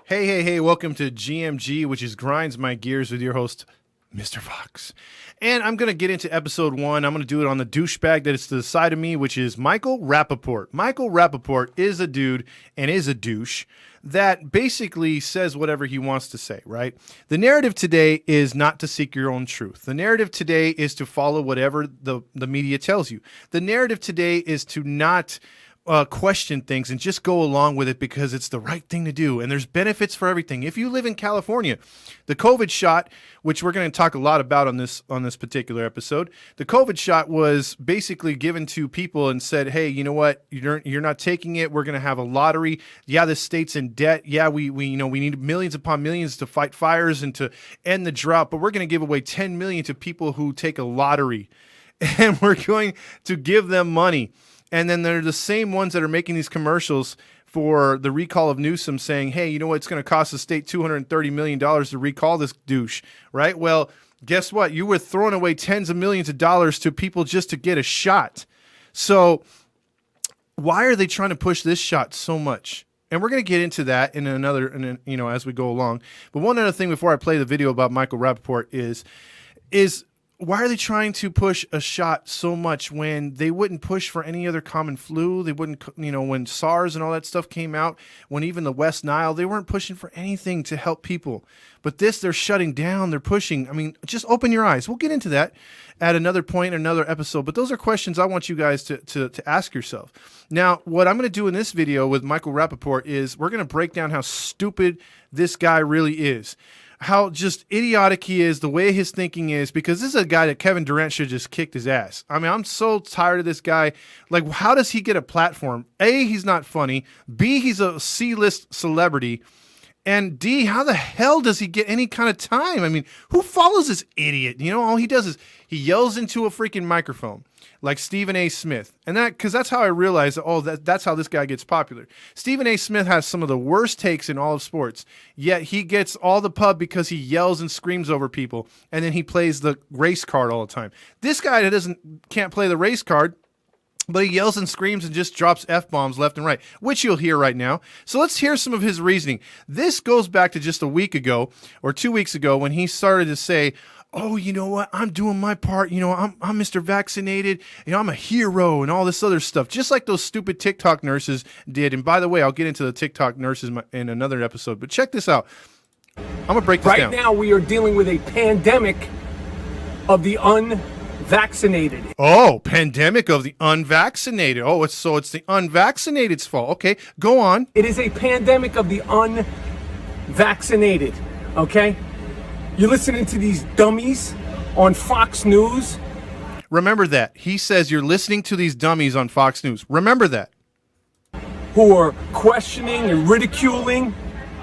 Hey, welcome to GMG, which is Grinds My Gears with your host, Mr. Fox. And I'm going to get into episode 1. I'm going to do it on the douchebag that is to the side of me, which is Michael Rapaport. Michael Rapaport is a dude and is a douche that basically says whatever he wants to say, right? The narrative today is not to seek your own truth. The narrative today is to follow whatever the media tells you. The narrative today is to not question things and just go along with it because it's the right thing to do. And there's benefits for everything. If you live in California, the COVID shot, which we're going to talk a lot about on this particular episode, the COVID shot was basically given to people and said, hey, you know what? You're not taking it. We're going to have a lottery. Yeah, this state's in debt. Yeah, we need millions upon millions to fight fires and to end the drought, but we're going to give away 10 million to people who take a lottery, and we're going to give them money. And then they're the same ones that are making these commercials for the recall of Newsom saying, hey, you know what? It's going to cost the state $230 million to recall this douche, right? Well, guess what? You were throwing away tens of millions of dollars to people just to get a shot. So why are they trying to push this shot so much? And we're going to get into that in as we go along. But one other thing before I play the video about Michael Rapaport is why are they trying to push a shot so much when they wouldn't push for any other common flu? They wouldn't, when SARS and all that stuff came out, when even the West Nile, they weren't pushing for anything to help people. But this, they're shutting down, they're pushing. I mean, just open your eyes. We'll get into that at another point, another episode. But those are questions I want you guys to ask yourself. Now, what I'm going to do in this video with Michael Rapaport is we're going to break down how stupid this guy really is. How just idiotic he is, the way his thinking is, because this is a guy that Kevin Durant should have just kicked his ass. I mean, I'm so tired of this guy. Like, how does he get a platform? A, he's not funny. B, he's a C-list celebrity. And D, how the hell does he get any kind of time? I mean, who follows this idiot? All he does is he yells into a freaking microphone like Stephen A. Smith. And because that's how I realized, that's how this guy gets popular. Stephen A. Smith has some of the worst takes in all of sports, yet he gets all the pub because he yells and screams over people, and then he plays the race card all the time. This guy can't play the race card, but he yells and screams and just drops F-bombs left and right, which you'll hear right now. So let's hear some of his reasoning. This goes back to just a week ago or 2 weeks ago when he started to say, oh, you know what? I'm doing my part. I'm Mr. Vaccinated. I'm a hero and all this other stuff, just like those stupid TikTok nurses did. And by the way, I'll get into the TikTok nurses in another episode. But check this out. I'm going to break this down. Right now, we are dealing with a pandemic of the unvaccinated. Oh, pandemic of the unvaccinated. Oh, it's the unvaccinated's fault. Okay, go on. It is a pandemic of the unvaccinated, okay? You're listening to these dummies on Fox News. Remember that. He says you're listening to these dummies on Fox News. Remember that. Who are questioning and ridiculing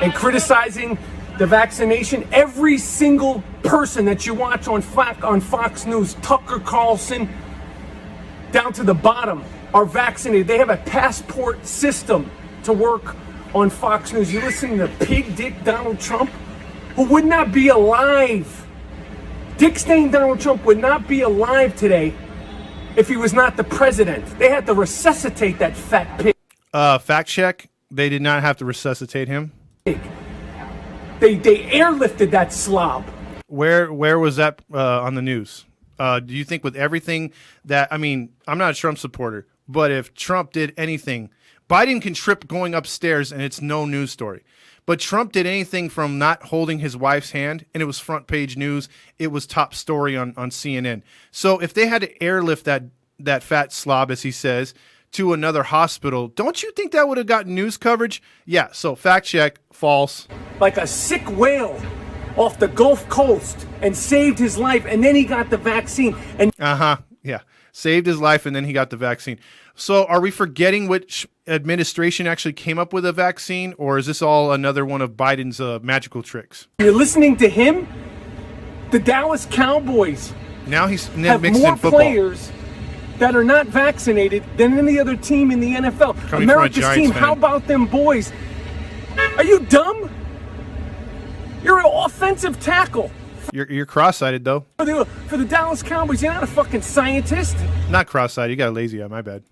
and criticizing the vaccination. Every single person that you watch on Fox News, Tucker Carlson, down to the bottom, are vaccinated. They have a passport system to work on Fox News. You're listening to pig dick Donald Trump, who would not be alive. Dick Stain Donald Trump would not be alive today if he was not the president. They had to resuscitate that fat pig. Fact check. They did not have to resuscitate him. They airlifted that slob. Where was that on the news? Do you think with everything that, I'm not a Trump supporter, but if Trump did anything, Biden can trip going upstairs and it's no news story. But Trump did anything from not holding his wife's hand, and it was front page news. It was top story on CNN. So if they had to airlift that fat slob, as he says, to another hospital, don't you think that would have gotten news coverage? Yeah, so fact check, false. Like a sick whale off the Gulf Coast and saved his life, and then he got the vaccine. Yeah, saved his life, and then he got the vaccine. So are we forgetting which administration actually came up with a vaccine, or is this all another one of Biden's magical tricks? You're listening to him? The Dallas Cowboys now he's have mixed more in football. Players that are not vaccinated than any other team in the NFL. Coming America's team, fan. How about them boys? Are you dumb? You're an offensive tackle. You're cross-eyed though. For the Dallas Cowboys, you're not a fucking scientist. Not cross-eyed. You got a lazy eye. My bad.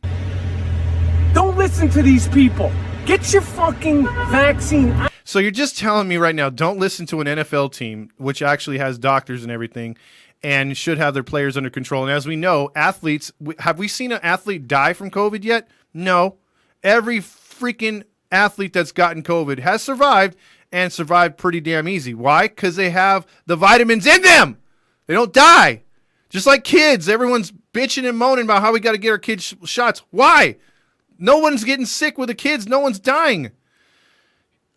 Don't listen to these people. Get your fucking vaccine. So you're just telling me right now, don't listen to an NFL team, which actually has doctors and everything, and should have their players under control. And as we know, athletes, have we seen an athlete die from COVID yet? No. Every freaking athlete that's gotten COVID has survived, and survived pretty damn easy. Why? Because they have the vitamins in them. They don't die. Just like kids, everyone's bitching and moaning about how we got to get our kids shots. Why? No one's getting sick with the kids. No one's dying.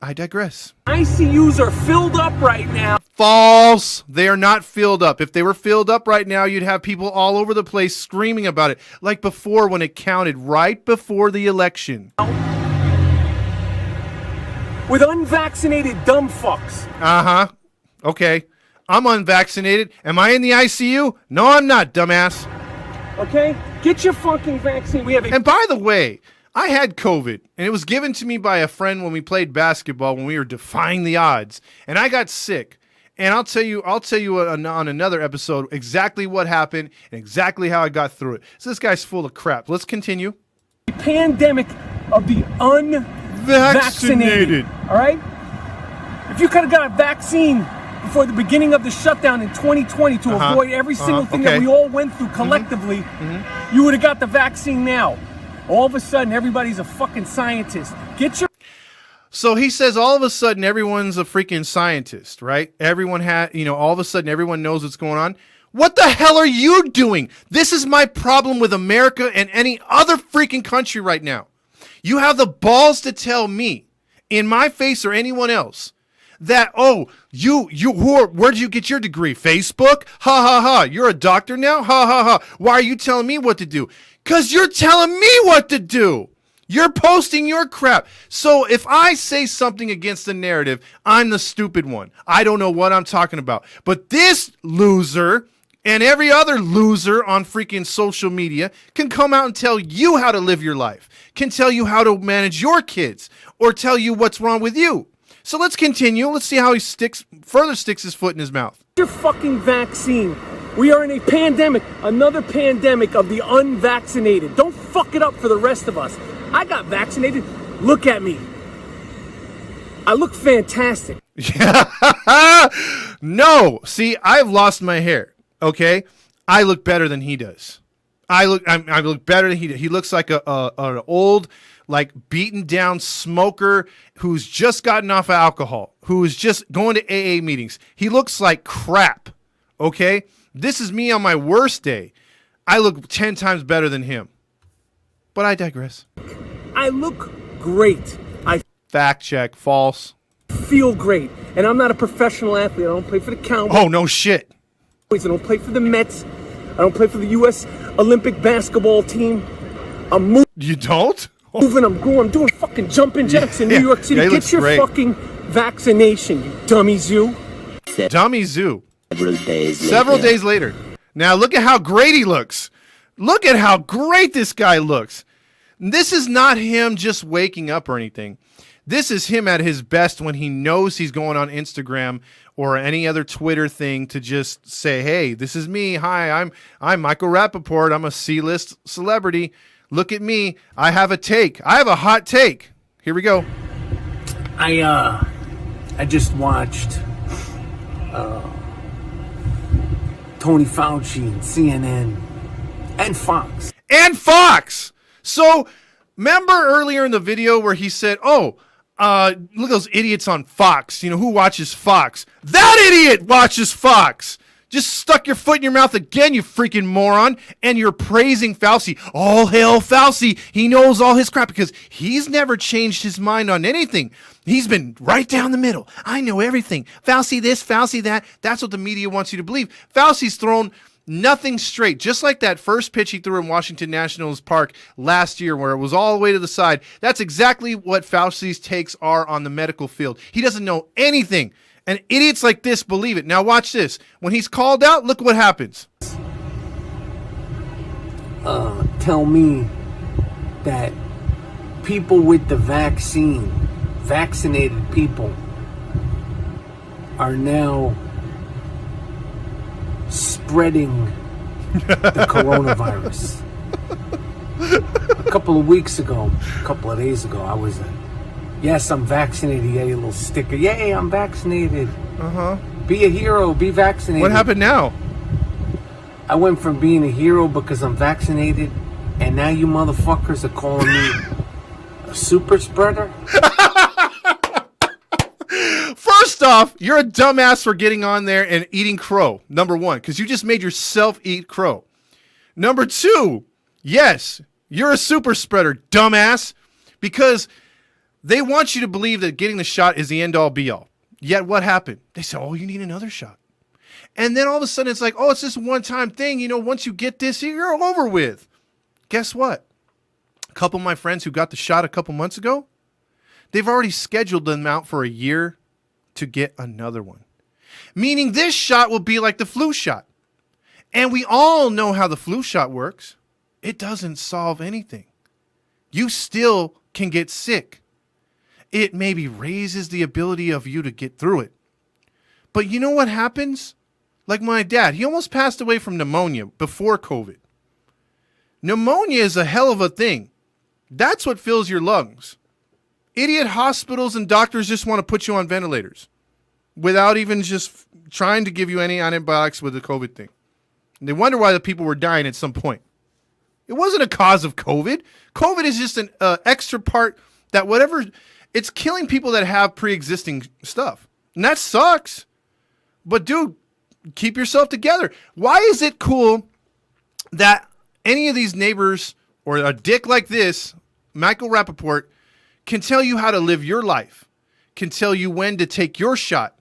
I digress. ICUs are filled up right now. False. They are not filled up. If they were filled up right now, you'd have people all over the place screaming about it. Like before when it counted, right before the election. With unvaccinated dumb fucks. Uh-huh. Okay. I'm unvaccinated. Am I in the ICU? No, I'm not, dumbass. Okay? Get your fucking vaccine. We have a... And by the way, I had COVID, and it was given to me by a friend when we played basketball when we were defying the odds, and I got sick. And I'll tell you on another episode exactly what happened and exactly how I got through it. So this guy's full of crap. Let's continue. Pandemic of the unvaccinated. All right? If you could have got a vaccine before the beginning of the shutdown in 2020 to avoid every single thing that we all went through collectively, you would have got the vaccine now. All of a sudden, everybody's a fucking scientist. Get your... So he says all of a sudden everyone's a freaking scientist, right? Everyone all of a sudden everyone knows what's going on. What the hell are you doing? This is my problem with America and any other freaking country right now. You have the balls to tell me, in my face or anyone else, that, where'd you get your degree? Facebook? Ha ha ha. You're a doctor now? Ha ha ha. Why are you telling me what to do? Because you're telling me what to do. You're posting your crap. So if I say something against the narrative, I'm the stupid one. I don't know what I'm talking about. But this loser and every other loser on freaking social media can come out and tell you how to live your life, can tell you how to manage your kids, or tell you what's wrong with you. So let's continue. Let's see how he further sticks his foot in his mouth. Your fucking vaccine. We are in a pandemic, another pandemic of the unvaccinated. Don't fuck it up for the rest of us. I got vaccinated. Look at me. I look fantastic. No. See, I've lost my hair. Okay? I look better than he does. I look better than he does. He looks like an old, like beaten down smoker who's just gotten off of alcohol, who is just going to AA meetings. He looks like crap. Okay? This is me on my worst day. I look 10 times better than him. But I digress. I look great. Fact check. False. Feel great. And I'm not a professional athlete. I don't play for the Cowboys. Oh, no shit. I don't play for the Mets. I don't play for the U.S. Olympic basketball team. I'm moving. You don't? Moving. I'm doing fucking jumping jacks in New York City. Get your fucking vaccination, you dummy zoo. Dummy zoo. Several days later. Now look at how great he looks. Look at how great this guy looks. This is not him just waking up or anything. This is him at his best when he knows he's going on Instagram or any other Twitter thing to just say, hey, this is me. Hi, I'm Michael Rapaport. I'm a C-list celebrity. Look at me. I have a take. I have a hot take. Here we go. I just watched Tony Fauci and CNN and Fox. And Fox. So remember earlier in the video where he said, look at those idiots on Fox. You know, who watches Fox? That idiot watches Fox. Just stuck your foot in your mouth again, you freaking moron. And you're praising Fauci. All hail Fauci. He knows all his crap because he's never changed his mind on anything. He's been right down the middle. I know everything. Fauci this, Fauci that. That's what the media wants you to believe. Fauci's thrown nothing straight. Just like that first pitch he threw in Washington Nationals Park last year where it was all the way to the side. That's exactly what Fauci's takes are on the medical field. He doesn't know anything. And idiots like this believe it. Now watch this. When he's called out, look what happens. Tell me that people with the vaccine, vaccinated people, are now spreading the coronavirus. A couple of days ago, I was at Yes, I'm vaccinated. Yeah, your little sticker. Yay, I'm vaccinated. Uh-huh. Be a hero. Be vaccinated. What happened now? I went from being a hero because I'm vaccinated, and now you motherfuckers are calling me a super spreader? First off, you're a dumbass for getting on there and eating crow, number one, because you just made yourself eat crow. Number two, yes, you're a super spreader, dumbass, because they want you to believe that getting the shot is the end-all, be-all. Yet what happened? They said, oh, you need another shot. And then all of a sudden it's like, oh, it's this one-time thing. You know, once you get this, you're over with. Guess what? A couple of my friends who got the shot a couple months ago, they've already scheduled them out for a year to get another one. Meaning this shot will be like the flu shot. And we all know how the flu shot works. It doesn't solve anything. You still can get sick. It maybe raises the ability of you to get through it. But you know what happens? Like my dad, he almost passed away from pneumonia before COVID. Pneumonia is a hell of a thing. That's what fills your lungs. Idiot hospitals and doctors just want to put you on ventilators without even just trying to give you any antibiotics with the COVID thing. And they wonder why the people were dying at some point. It wasn't a cause of COVID. COVID is just an extra part that whatever, it's killing people that have pre-existing stuff. And that sucks. But dude, keep yourself together. Why is it cool that any of these neighbors or a dick like this, Michael Rapaport, can tell you how to live your life, can tell you when to take your shot?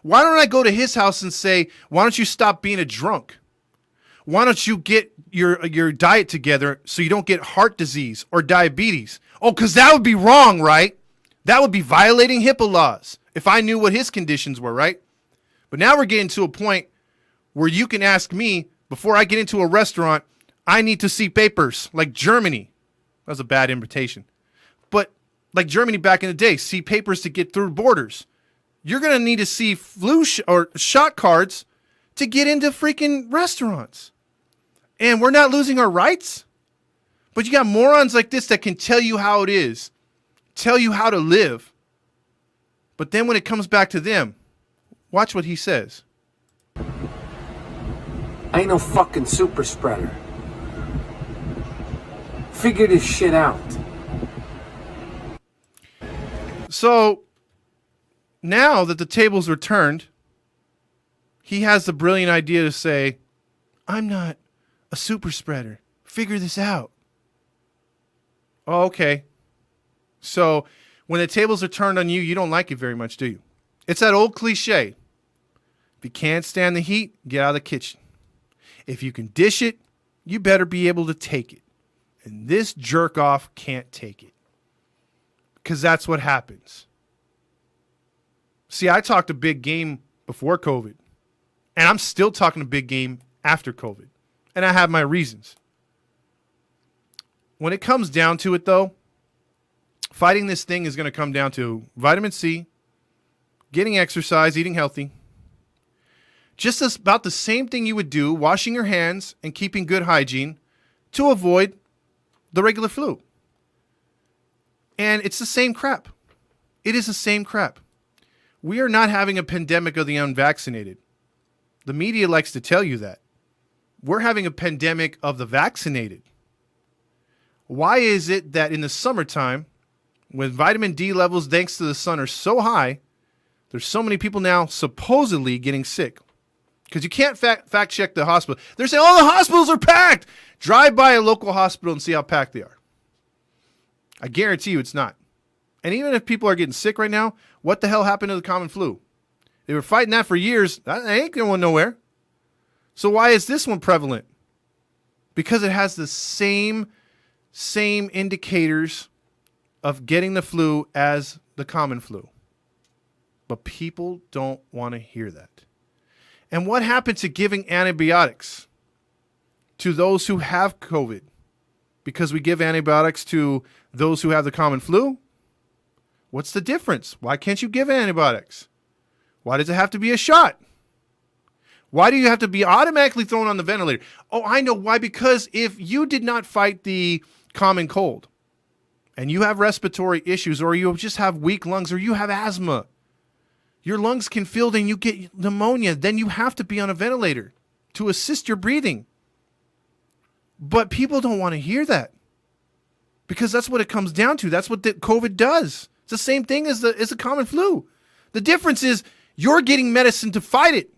Why don't I go to his house and say, why don't you stop being a drunk? Why don't you get your diet together so you don't get heart disease or diabetes? Oh, because that would be wrong, right? That would be violating HIPAA laws if I knew what his conditions were, right? But now we're getting to a point where you can ask me, before I get into a restaurant, I need to see papers, like Germany. That was a bad invitation. But like Germany back in the day, see papers to get through borders. You're going to need to see flu or shot cards to get into freaking restaurants. And we're not losing our rights. But you got morons like this that can tell you how it is, tell you how to live. But then when it comes back to them, watch what he says. I ain't no fucking super spreader. Figure this shit out. So now that the tables are turned, he has the brilliant idea to say, I'm not a super spreader. Figure this out. Oh, okay. So when the tables are turned on you, you don't like it very much, do you? It's that old cliche. If you can't stand the heat, get out of the kitchen. If you can dish it, you better be able to take it. And this jerk off can't take it. Because that's what happens. See, I talked a big game before COVID. And I'm still talking a big game after COVID. And I have my reasons. When it comes down to it, though, fighting this thing is going to come down to vitamin C, getting exercise, eating healthy. Just about the same thing you would do, washing your hands and keeping good hygiene to avoid the regular flu. And it's the same crap. It is the same crap. We are not having a pandemic of the unvaccinated. The media likes to tell you that. We're having a pandemic of the vaccinated. Why is it that in the summertime, when vitamin D levels, thanks to the sun, are so high, there's so many people now supposedly getting sick? Because you can't fact check the hospital. They're saying, oh, the hospitals are packed. Drive by a local hospital and see how packed they are. I guarantee you it's not. And even if people are getting sick right now, what the hell happened to the common flu? They were fighting that for years. That ain't going nowhere. So why is this one prevalent? Because it has the same indicators of getting the flu as the common flu. But people don't want to hear that. And what happened to giving antibiotics to those who have COVID? Because we give antibiotics to those who have the common flu? What's the difference? Why can't you give antibiotics? Why does it have to be a shot? Why do you have to be automatically thrown on the ventilator? Oh, I know why. Because if you did not fight the common cold, and you have respiratory issues, or you just have weak lungs, or you have asthma, your lungs can fill and you get pneumonia, then you have to be on a ventilator to assist your breathing. But people don't want to hear that because that's what it comes down to. That's what the COVID does. It's the same thing as the common flu. The difference is you're getting medicine to fight it.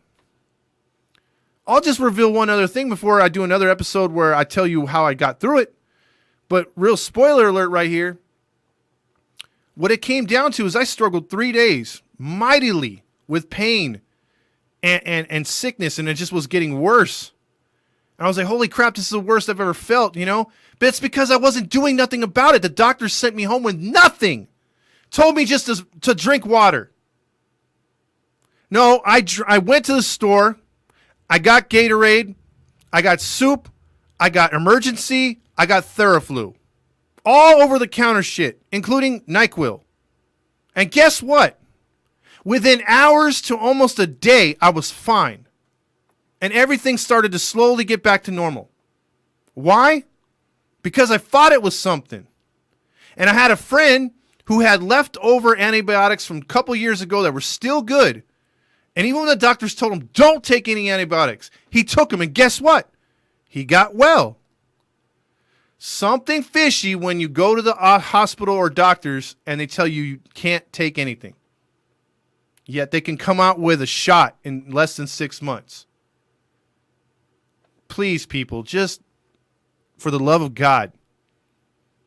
I'll just reveal one other thing before I do another episode where I tell you how I got through it. But real spoiler alert right here. What it came down to is I struggled 3 days mightily with pain and sickness, and it just was getting worse. And I was like, holy crap, this is the worst I've ever felt, you know? But it's because I wasn't doing nothing about it. The doctor sent me home with nothing. Told me just to drink water. No, I went to the store. I got Gatorade. I got soup. I got Emergency. I got Theraflu. All over the counter shit, including NyQuil. And guess what? Within hours to almost a day, I was fine. And everything started to slowly get back to normal. Why? Because I thought it was something. And I had a friend who had leftover antibiotics from a couple years ago that were still good. And even when the doctors told him, don't take any antibiotics, he took them. And guess what? He got well. Something fishy when you go to the hospital or doctors and they tell you can't take anything. Yet they can come out with a shot in less than 6 months. Please, people, just for the love of God,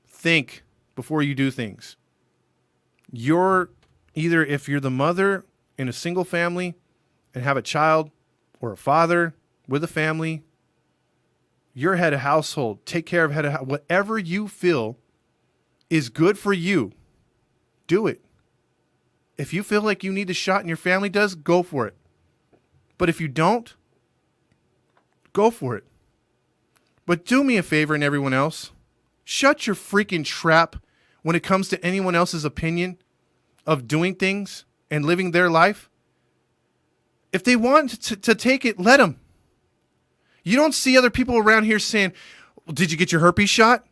think before you do things. You're either, if you're the mother in a single family and have a child, or a father with a family, you're head of household. Take care of whatever you feel is good for you. Do it. If you feel like you need the shot and your family does, go for it. But if you don't, go for it. But do me a favor and everyone else. Shut your freaking trap when it comes to anyone else's opinion of doing things and living their life. If they want to take it, let them. You don't see other people around here saying, did you get your herpes shot?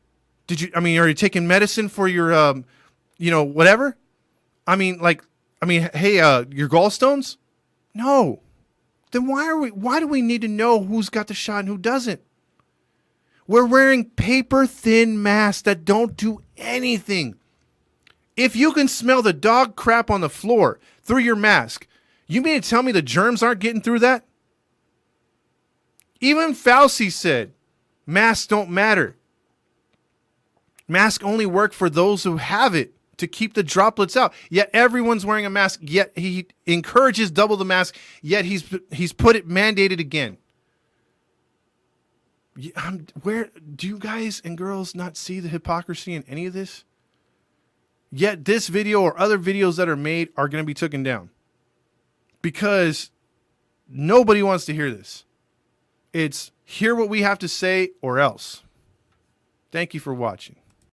Are you taking medicine for your, whatever? Hey, your gallstones? No. Then why do we need to know who's got the shot and who doesn't? We're wearing paper thin masks that don't do anything. If you can smell the dog crap on the floor through your mask, you mean to tell me the germs aren't getting through that? Even Fauci said, masks don't matter. Masks only work for those who have it to keep the droplets out. Yet everyone's wearing a mask, yet he encourages double the mask, yet he's put it mandated again. Where do you guys and girls not see the hypocrisy in any of this? Yet this video or other videos that are made are going to be taken down because nobody wants to hear this. It's hear what we have to say or else. Thank you for watching.